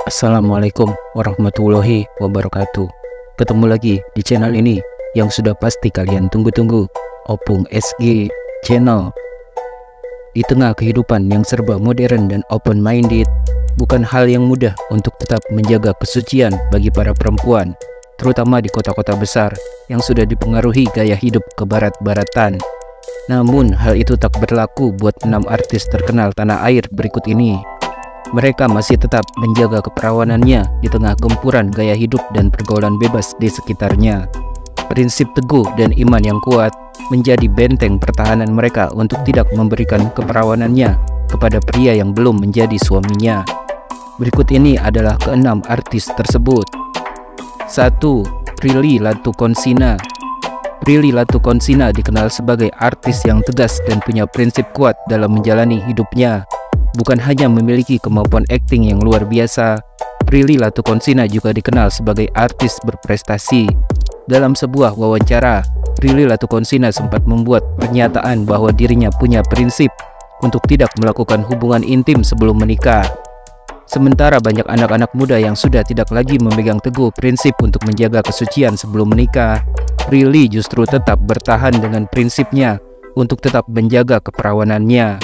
Assalamualaikum warahmatullahi wabarakatuh. Ketemu lagi di channel ini yang sudah pasti kalian tunggu-tunggu, Opung SG Channel. Di tengah kehidupan yang serba modern dan open-minded, bukan hal yang mudah untuk tetap menjaga kesucian bagi para perempuan, terutama di kota-kota besar yang sudah dipengaruhi gaya hidup kebarat-baratan. Namun hal itu tak berlaku buat 6 artis terkenal tanah air berikut ini. Mereka masih tetap menjaga keperawanannya di tengah gempuran gaya hidup dan pergaulan bebas di sekitarnya. Prinsip teguh dan iman yang kuat menjadi benteng pertahanan mereka untuk tidak memberikan keperawanannya kepada pria yang belum menjadi suaminya. Berikut ini adalah ke-6 artis tersebut. 1. Prilly Latuconsina. Prilly Latuconsina dikenal sebagai artis yang tegas dan punya prinsip kuat dalam menjalani hidupnya. Bukan hanya memiliki kemampuan akting yang luar biasa, Prilly Latuconsina juga dikenal sebagai artis berprestasi. Dalam sebuah wawancara, Prilly Latuconsina sempat membuat pernyataan bahwa dirinya punya prinsip untuk tidak melakukan hubungan intim sebelum menikah. Sementara banyak anak-anak muda yang sudah tidak lagi memegang teguh prinsip untuk menjaga kesucian sebelum menikah, Prilly justru tetap bertahan dengan prinsipnya untuk tetap menjaga keperawanannya.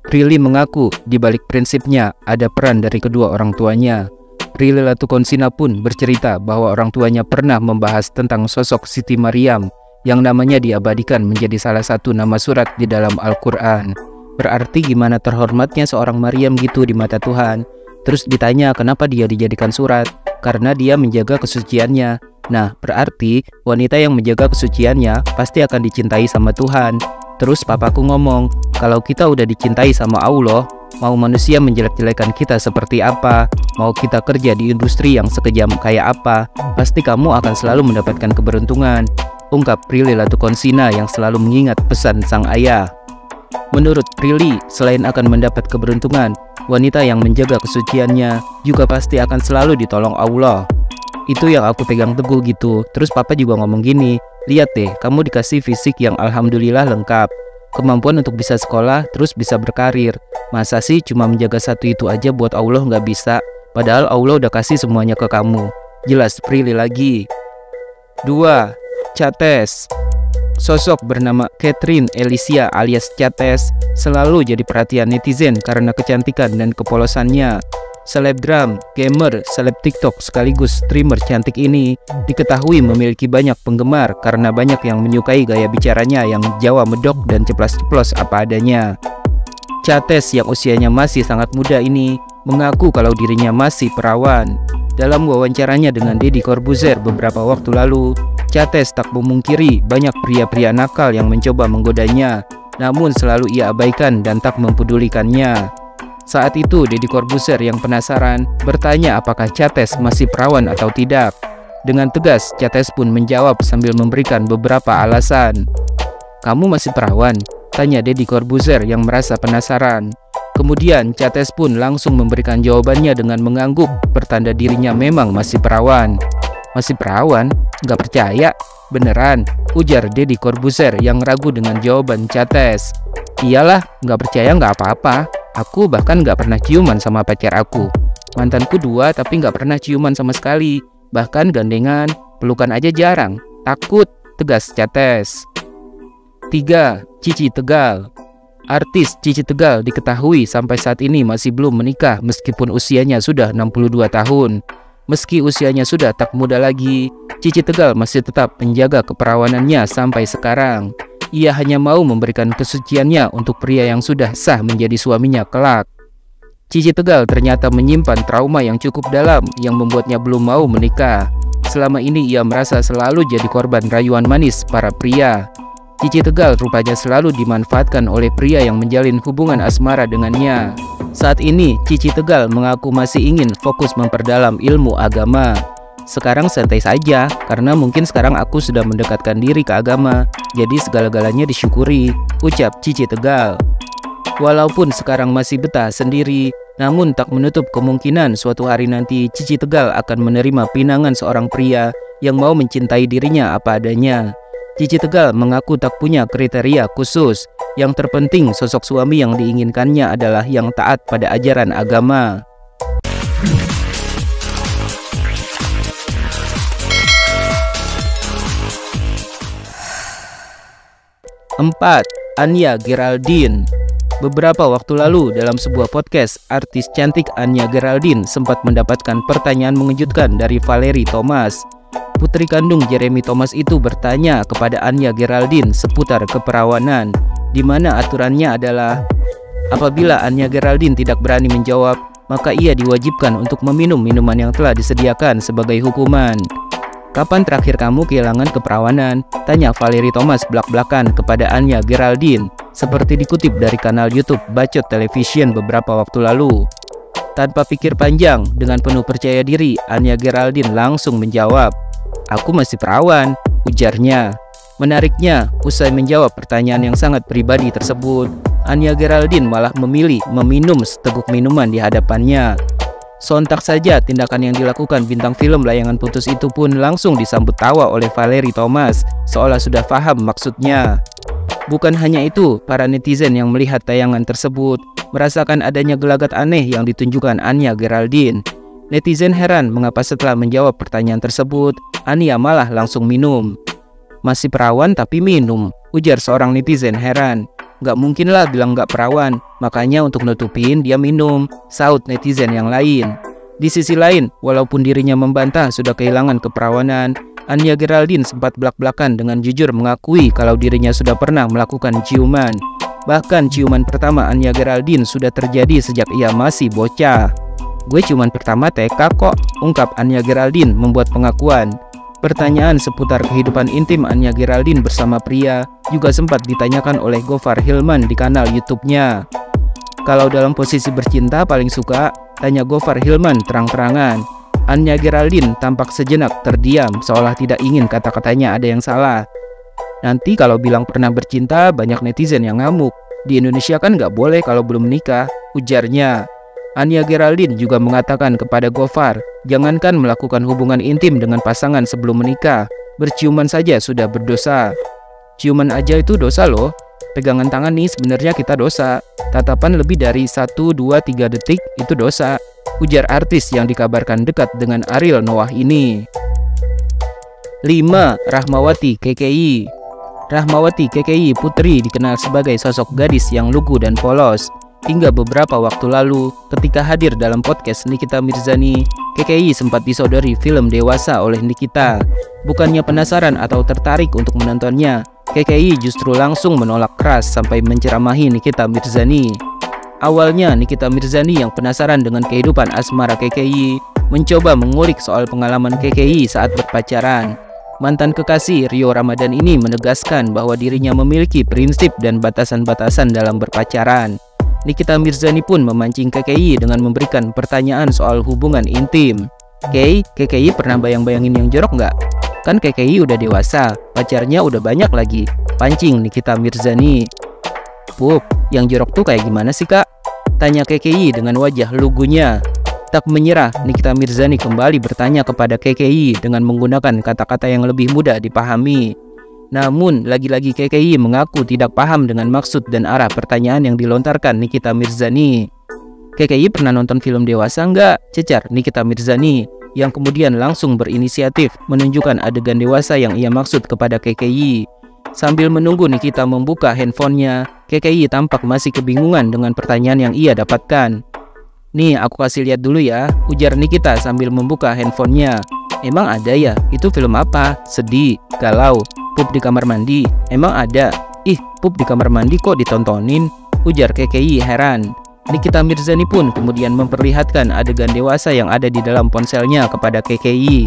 Prilly mengaku di balik prinsipnya ada peran dari kedua orang tuanya. Prilly Latuconsina pun bercerita bahwa orang tuanya pernah membahas tentang sosok Siti Maryam yang namanya diabadikan menjadi salah satu nama surat di dalam Al-Quran. Berarti gimana terhormatnya seorang Maryam gitu di mata Tuhan. Terus ditanya kenapa dia dijadikan surat, karena dia menjaga kesuciannya. Nah, berarti wanita yang menjaga kesuciannya pasti akan dicintai sama Tuhan. Terus papaku ngomong, kalau kita udah dicintai sama Allah, mau manusia menjelek-jelekan kita seperti apa, mau kita kerja di industri yang sekejam kayak apa, pasti kamu akan selalu mendapatkan keberuntungan, ungkap Prilly Latuconsina yang selalu mengingat pesan sang ayah. Menurut Prilly, selain akan mendapat keberuntungan, wanita yang menjaga kesuciannya juga pasti akan selalu ditolong Allah. Itu yang aku pegang teguh gitu. Terus papa juga ngomong gini, lihat deh, kamu dikasih fisik yang alhamdulillah lengkap, kemampuan untuk bisa sekolah, terus bisa berkarir. Masa sih cuma menjaga satu itu aja buat Allah nggak bisa? Padahal Allah udah kasih semuanya ke kamu. Jelas Prilly lagi. 2. Chates. Sosok bernama Catherine Alicia alias Chates selalu jadi perhatian netizen karena kecantikan dan kepolosannya. Selebgram, gamer, seleb TikTok sekaligus streamer cantik ini diketahui memiliki banyak penggemar karena banyak yang menyukai gaya bicaranya yang Jawa medok dan ceplas-ceplos apa adanya. Chates yang usianya masih sangat muda ini mengaku kalau dirinya masih perawan. Dalam wawancaranya dengan Deddy Corbuzier beberapa waktu lalu, Chates tak memungkiri banyak pria-pria nakal yang mencoba menggodanya, namun selalu ia abaikan dan tak mempedulikannya. Saat itu Deddy Corbuzier yang penasaran bertanya apakah Chates masih perawan atau tidak. Dengan tegas Chates pun menjawab sambil memberikan beberapa alasan. "Kamu masih perawan?" tanya Deddy Corbuzier yang merasa penasaran. Kemudian Chates pun langsung memberikan jawabannya dengan mengangguk pertanda dirinya memang masih perawan. "Masih perawan? Nggak percaya? Beneran?" ujar Deddy Corbuzier yang ragu dengan jawaban Chates. "Iyalah, nggak percaya nggak apa-apa. Aku bahkan nggak pernah ciuman sama pacar aku. Mantanku 2 tapi nggak pernah ciuman sama sekali. Bahkan gandengan, pelukan aja jarang. Takut," tegas Chates. 3. Cici Tegal. Artis Cici Tegal diketahui sampai saat ini masih belum menikah meskipun usianya sudah 62 tahun. Meski usianya sudah tak muda lagi, Cici Tegal masih tetap menjaga keperawanannya sampai sekarang. Ia hanya mau memberikan kesuciannya untuk pria yang sudah sah menjadi suaminya kelak. Cici Tegal ternyata menyimpan trauma yang cukup dalam yang membuatnya belum mau menikah. Selama ini ia merasa selalu jadi korban rayuan manis para pria. Cici Tegal rupanya selalu dimanfaatkan oleh pria yang menjalin hubungan asmara dengannya. Saat ini Cici Tegal mengaku masih ingin fokus memperdalam ilmu agama. "Sekarang santai saja, karena mungkin sekarang aku sudah mendekatkan diri ke agama, jadi segala-galanya disyukuri," ucap Cici Tegal. Walaupun sekarang masih betah sendiri, namun tak menutup kemungkinan suatu hari nanti Cici Tegal akan menerima pinangan seorang pria yang mau mencintai dirinya apa adanya. Cici Tegal mengaku tak punya kriteria khusus. Yang terpenting sosok suami yang diinginkannya adalah yang taat pada ajaran agama. 4. Anya Geraldine. Beberapa waktu lalu dalam sebuah podcast, artis cantik Anya Geraldine sempat mendapatkan pertanyaan mengejutkan dari Valerie Thomas. Putri kandung Jeremy Thomas itu bertanya kepada Anya Geraldine seputar keperawanan, di mana aturannya adalah apabila Anya Geraldine tidak berani menjawab, maka ia diwajibkan untuk meminum minuman yang telah disediakan sebagai hukuman. "Kapan terakhir kamu kehilangan keperawanan?" tanya Valerie Thomas belak-belakan kepada Anya Geraldine, seperti dikutip dari kanal YouTube Bacot Television beberapa waktu lalu. Tanpa pikir panjang, dengan penuh percaya diri, Anya Geraldine langsung menjawab, "Aku masih perawan," ujarnya. Menariknya, usai menjawab pertanyaan yang sangat pribadi tersebut, Anya Geraldine malah memilih meminum seteguk minuman di hadapannya. Sontak saja tindakan yang dilakukan bintang film layangan putus itu pun langsung disambut tawa oleh Valerie Thomas, seolah sudah paham maksudnya. Bukan hanya itu, para netizen yang melihat tayangan tersebut merasakan adanya gelagat aneh yang ditunjukkan Anya Geraldine. Netizen heran mengapa setelah menjawab pertanyaan tersebut, Anya malah langsung minum. "Masih perawan tapi minum," ujar seorang netizen heran. "Gak mungkin lah bilang gak perawan, makanya untuk nutupin dia minum," saut netizen yang lain. Di sisi lain, walaupun dirinya membantah sudah kehilangan keperawanan, Anya Geraldine sempat belak-belakan dengan jujur mengakui kalau dirinya sudah pernah melakukan ciuman. Bahkan ciuman pertama Anya Geraldine sudah terjadi sejak ia masih bocah. "Gue ciuman pertama TK kok," ungkap Anya Geraldine membuat pengakuan. Pertanyaan seputar kehidupan intim Anya Geraldine bersama pria juga sempat ditanyakan oleh Gofar Hilman di kanal YouTube-nya. "Kalau dalam posisi bercinta paling suka?" tanya Gofar Hilman terang-terangan. Anya Geraldine tampak sejenak terdiam, seolah tidak ingin kata-katanya ada yang salah. "Nanti kalau bilang pernah bercinta, banyak netizen yang ngamuk. Di Indonesia kan gak boleh kalau belum menikah," ujarnya. Anya Geraldine juga mengatakan kepada Gofar, jangankan melakukan hubungan intim dengan pasangan sebelum menikah, berciuman saja sudah berdosa. "Ciuman aja itu dosa loh. Pegangan tangan nih sebenarnya kita dosa. Tatapan lebih dari 1, 2, 3 detik itu dosa," ujar artis yang dikabarkan dekat dengan Ariel Noah ini. 5. Rahmawati KKI. Rahmawati KKI Putri dikenal sebagai sosok gadis yang lugu dan polos. Hingga beberapa waktu lalu, ketika hadir dalam podcast Nikita Mirzani, KKI sempat disodori film dewasa oleh Nikita. Bukannya penasaran atau tertarik untuk menontonnya, KKI justru langsung menolak keras sampai menceramahi Nikita Mirzani. Awalnya Nikita Mirzani yang penasaran dengan kehidupan asmara KKI mencoba mengulik soal pengalaman KKI saat berpacaran. Mantan kekasih Rio Ramadan ini menegaskan bahwa dirinya memiliki prinsip dan batasan-batasan dalam berpacaran. Nikita Mirzani pun memancing KKI dengan memberikan pertanyaan soal hubungan intim. "KKI pernah bayang-bayangin yang jorok nggak? Kan KKI udah dewasa, pacarnya udah banyak lagi," pancing Nikita Mirzani. "Pup, yang jorok tuh kayak gimana sih kak?" tanya KKI dengan wajah lugunya. Tak menyerah, Nikita Mirzani kembali bertanya kepada KKI dengan menggunakan kata-kata yang lebih mudah dipahami. Namun, lagi-lagi KKI mengaku tidak paham dengan maksud dan arah pertanyaan yang dilontarkan Nikita Mirzani. "KKI pernah nonton film dewasa nggak?" cecar Nikita Mirzani, yang kemudian langsung berinisiatif menunjukkan adegan dewasa yang ia maksud kepada KKI. Sambil menunggu Nikita membuka handphonenya, KKI tampak masih kebingungan dengan pertanyaan yang ia dapatkan. "Nih, aku kasih lihat dulu ya," ujar Nikita sambil membuka handphonenya. "Emang ada ya? Itu film apa? Sedih? Galau? Pup di kamar mandi? Emang ada? Ih, pup di kamar mandi kok ditontonin?" ujar KKI heran. Nikita Mirzani pun kemudian memperlihatkan adegan dewasa yang ada di dalam ponselnya kepada KKI.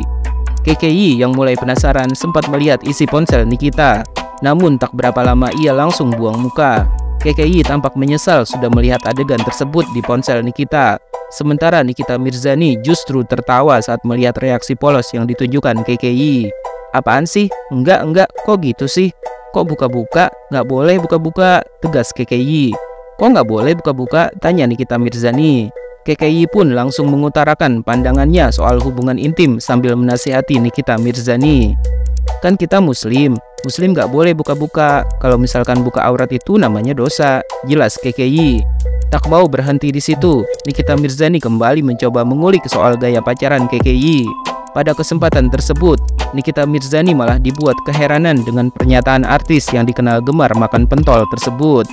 KKI yang mulai penasaran sempat melihat isi ponsel Nikita. Namun tak berapa lama ia langsung buang muka. KKI tampak menyesal sudah melihat adegan tersebut di ponsel Nikita. Sementara Nikita Mirzani justru tertawa saat melihat reaksi polos yang ditunjukkan KKI. "Apaan sih? Enggak, kok gitu sih? Kok buka-buka? Nggak boleh buka-buka," tegas KKI. "Kok nggak boleh buka-buka?" tanya Nikita Mirzani. KKI pun langsung mengutarakan pandangannya soal hubungan intim sambil menasihati Nikita Mirzani. "Kan kita muslim nggak boleh buka-buka. Kalau misalkan buka aurat itu namanya dosa," jelas KKI. Tak mau berhenti di situ, Nikita Mirzani kembali mencoba mengulik soal gaya pacaran KKI. Pada kesempatan tersebut, Nikita Mirzani malah dibuat keheranan dengan pernyataan artis yang dikenal gemar makan pentol tersebut.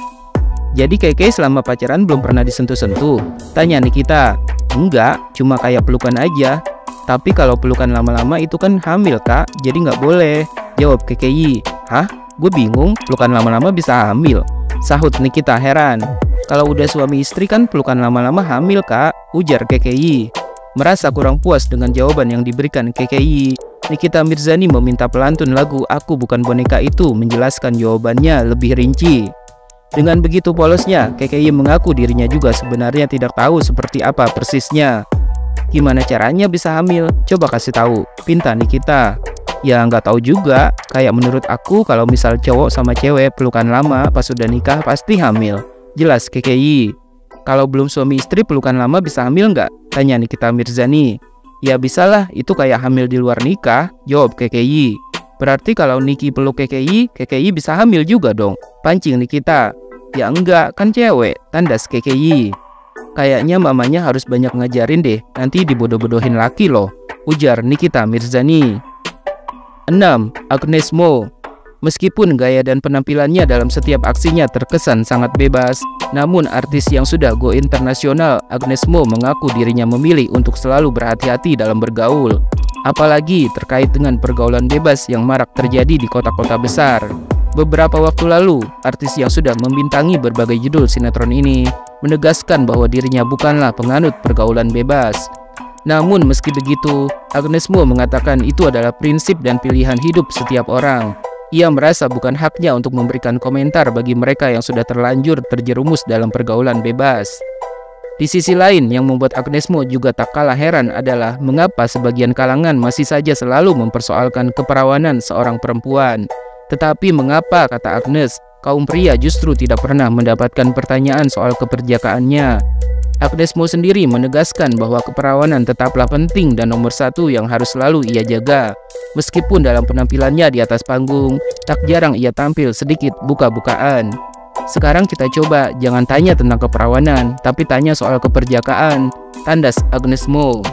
"Jadi Keke selama pacaran belum pernah disentuh-sentuh?" tanya Nikita. "Enggak, cuma kayak pelukan aja." "Tapi kalau pelukan lama-lama itu kan hamil kak, jadi nggak boleh," jawab KKI. "Hah? Gue bingung, pelukan lama-lama bisa hamil?" sahut Nikita heran. "Kalau udah suami istri kan pelukan lama-lama hamil kak," ujar KKI. Merasa kurang puas dengan jawaban yang diberikan KKI, Nikita Mirzani meminta pelantun lagu "Aku Bukan Boneka" itu menjelaskan jawabannya lebih rinci. Dengan begitu polosnya, KKI mengaku dirinya juga sebenarnya tidak tahu seperti apa persisnya. "Gimana caranya bisa hamil? Coba kasih tahu," pinta Nikita. "Ya nggak tahu juga, kayak menurut aku kalau misal cowok sama cewek pelukan lama pas udah nikah pasti hamil," jelas KKI. "Kalau belum suami istri pelukan lama bisa hamil nggak?" tanya Nikita Mirzani. "Ya bisalah, itu kayak hamil di luar nikah," jawab KKI. "Berarti kalau Niki peluk KKI, KKI bisa hamil juga dong," pancing Nikita. "Ya enggak, kan cewek," tandas KKI. "Kayaknya mamanya harus banyak ngajarin deh, nanti dibodoh-bodohin laki loh," ujar Nikita Mirzani. 6. Agnes Mo. Meskipun gaya dan penampilannya dalam setiap aksinya terkesan sangat bebas, namun artis yang sudah go internasional, Agnes Mo mengaku dirinya memilih untuk selalu berhati-hati dalam bergaul. Apalagi terkait dengan pergaulan bebas yang marak terjadi di kota-kota besar. Beberapa waktu lalu, artis yang sudah membintangi berbagai judul sinetron ini menegaskan bahwa dirinya bukanlah penganut pergaulan bebas. Namun meski begitu, Agnes Mo mengatakan itu adalah prinsip dan pilihan hidup setiap orang. Ia merasa bukan haknya untuk memberikan komentar bagi mereka yang sudah terlanjur terjerumus dalam pergaulan bebas. Di sisi lain, yang membuat Agnes Mo juga tak kalah heran adalah mengapa sebagian kalangan masih saja selalu mempersoalkan keperawanan seorang perempuan. Tetapi mengapa, kata Agnes, kaum pria justru tidak pernah mendapatkan pertanyaan soal keperjakaannya. Agnes Mo sendiri menegaskan bahwa keperawanan tetaplah penting dan nomor satu yang harus selalu ia jaga. Meskipun dalam penampilannya di atas panggung, tak jarang ia tampil sedikit buka-bukaan. Sekarang kita coba jangan tanya tentang keperawanan, tapi tanya soal keperjakaan, tandas Agnes Mo.